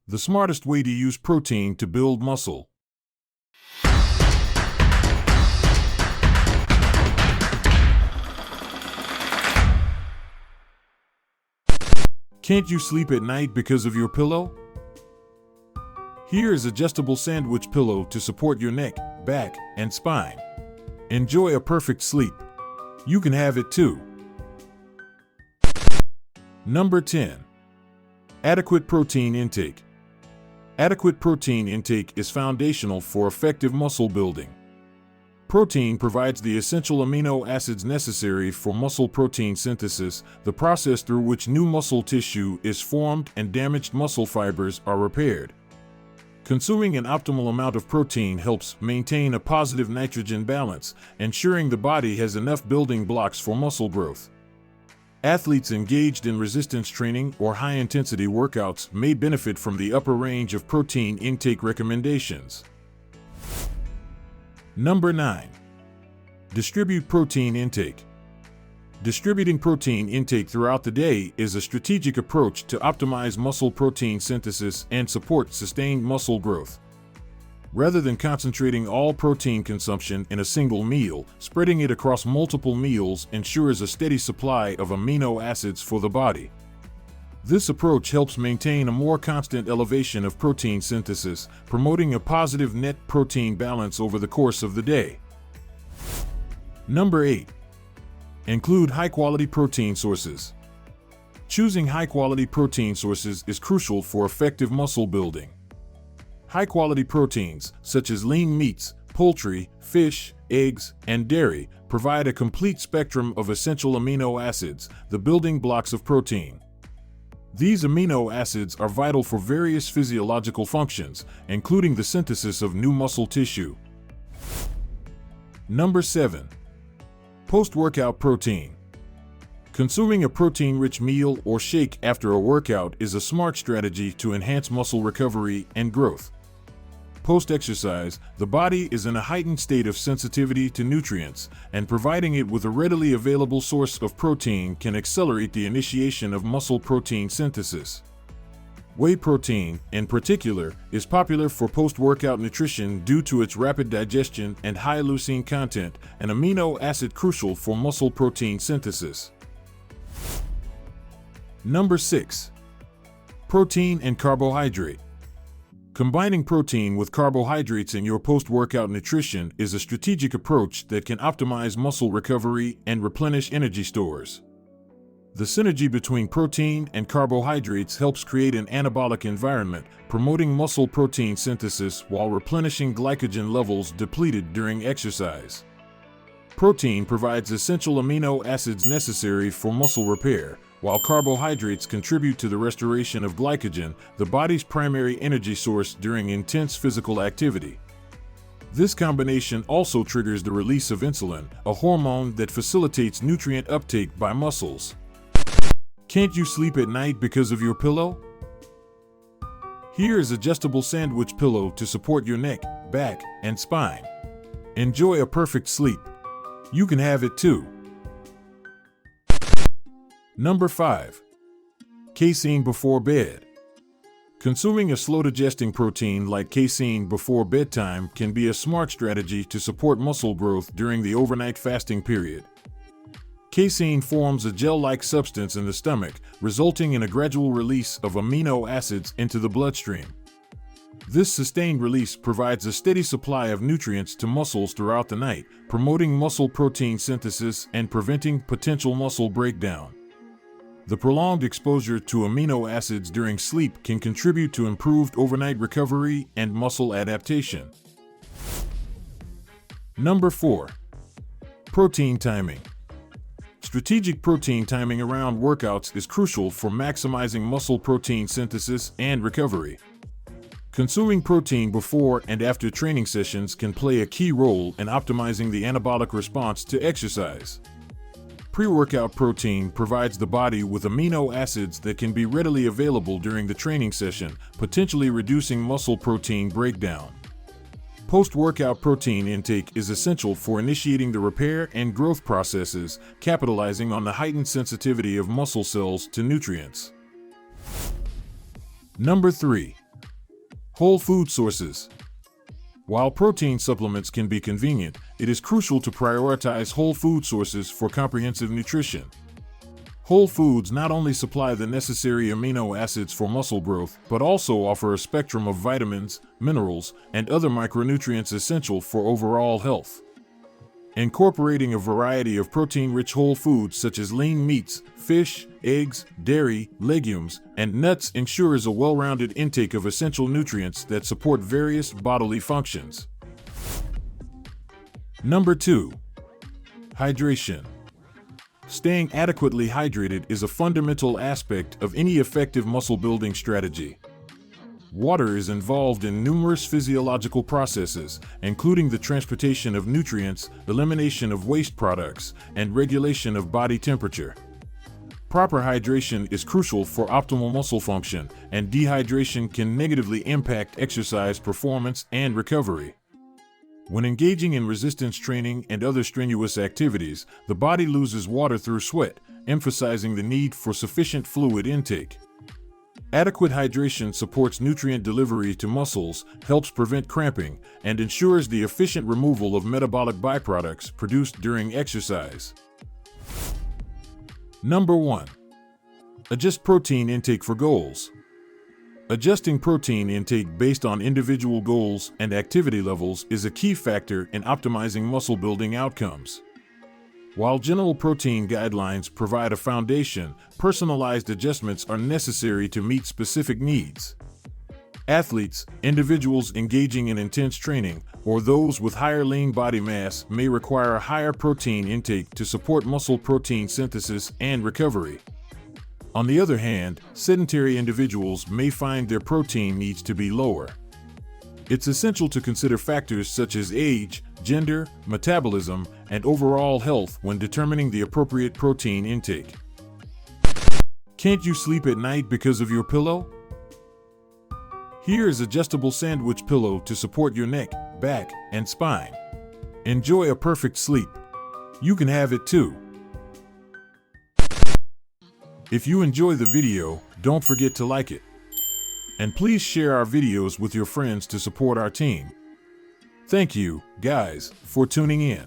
The smartest way to use protein to build muscle. Can't you sleep at night because of your pillow? Here is adjustable sandwich pillow to support your neck, back, and spine. Enjoy a perfect sleep. You can have it too. Number 10. Adequate protein intake. Adequate protein intake is foundational for effective muscle building. Protein provides the essential amino acids necessary for muscle protein synthesis, the process through which new muscle tissue is formed and damaged muscle fibers are repaired. Consuming an optimal amount of protein helps maintain a positive nitrogen balance, ensuring the body has enough building blocks for muscle growth. Athletes engaged in resistance training or high-intensity workouts may benefit from the upper range of protein intake recommendations. Number 9. Distribute protein intake. Distributing protein intake throughout the day is a strategic approach to optimize muscle protein synthesis and support sustained muscle growth. Rather than concentrating all protein consumption in a single meal, spreading it across multiple meals ensures a steady supply of amino acids for the body. This approach helps maintain a more constant elevation of protein synthesis, promoting a positive net protein balance over the course of the day. Number 8. Include high-quality protein sources. Choosing high-quality protein sources is crucial for effective muscle building. High-quality proteins, such as lean meats, poultry, fish, eggs, and dairy, provide a complete spectrum of essential amino acids, the building blocks of protein. These amino acids are vital for various physiological functions, including the synthesis of new muscle tissue. Number 7. Post-workout protein. Consuming a protein-rich meal or shake after a workout is a smart strategy to enhance muscle recovery and growth. Post-exercise, the body is in a heightened state of sensitivity to nutrients, and providing it with a readily available source of protein can accelerate the initiation of muscle protein synthesis. Whey protein, in particular, is popular for post-workout nutrition due to its rapid digestion and high leucine content, an amino acid crucial for muscle protein synthesis. Number 6. Protein and carbohydrate. Combining protein with carbohydrates in your post-workout nutrition is a strategic approach that can optimize muscle recovery and replenish energy stores. The synergy between protein and carbohydrates helps create an anabolic environment, promoting muscle protein synthesis while replenishing glycogen levels depleted during exercise. Protein provides essential amino acids necessary for muscle repair, while carbohydrates contribute to the restoration of glycogen, the body's primary energy source during intense physical activity. This combination also triggers the release of insulin, a hormone that facilitates nutrient uptake by muscles. Can't you sleep at night because of your pillow? Here is adjustable sandwich pillow to support your neck, back, and spine. Enjoy a perfect sleep. You can have it too. Number 5. Casein before bed. Consuming a slow-digesting protein like casein before bedtime can be a smart strategy to support muscle growth during the overnight fasting period. Casein forms a gel-like substance in the stomach, resulting in a gradual release of amino acids into the bloodstream. This sustained release provides a steady supply of nutrients to muscles throughout the night, promoting muscle protein synthesis and preventing potential muscle breakdown. The prolonged exposure to amino acids during sleep can contribute to improved overnight recovery and muscle adaptation. Number 4. Protein timing. Strategic protein timing around workouts is crucial for maximizing muscle protein synthesis and recovery. Consuming protein before and after training sessions can play a key role in optimizing the anabolic response to exercise. Pre-workout protein provides the body with amino acids that can be readily available during the training session, potentially reducing muscle protein breakdown. Post-workout protein intake is essential for initiating the repair and growth processes, capitalizing on the heightened sensitivity of muscle cells to nutrients. Number 3. Whole food sources. While protein supplements can be convenient, it is crucial to prioritize whole food sources for comprehensive nutrition. Whole foods not only supply the necessary amino acids for muscle growth, but also offer a spectrum of vitamins, minerals, and other micronutrients essential for overall health. Incorporating a variety of protein-rich whole foods such as lean meats, fish, eggs, dairy, legumes, and nuts ensures a well-rounded intake of essential nutrients that support various bodily functions. Number 2. Hydration. Staying adequately hydrated is a fundamental aspect of any effective muscle-building strategy. Water is involved in numerous physiological processes, including the transportation of nutrients, elimination of waste products, and regulation of body temperature. Proper hydration is crucial for optimal muscle function, and dehydration can negatively impact exercise performance and recovery. When engaging in resistance training and other strenuous activities, the body loses water through sweat, emphasizing the need for sufficient fluid intake. Adequate hydration supports nutrient delivery to muscles, helps prevent cramping, and ensures the efficient removal of metabolic byproducts produced during exercise. Number 1. Adjust protein intake for goals. Adjusting protein intake based on individual goals and activity levels is a key factor in optimizing muscle building outcomes. While general protein guidelines provide a foundation, personalized adjustments are necessary to meet specific needs. Athletes, individuals engaging in intense training, or those with higher lean body mass may require a higher protein intake to support muscle protein synthesis and recovery. On the other hand, sedentary individuals may find their protein needs to be lower. It's essential to consider factors such as age, gender, metabolism, and overall health when determining the appropriate protein intake. Can't you sleep at night because of your pillow? Here is adjustable sandwich pillow to support your neck, back, and spine. Enjoy a perfect sleep. You can have it too. If you enjoy the video, don't forget to like it. And please share our videos with your friends to support our team. Thank you, guys, for tuning in.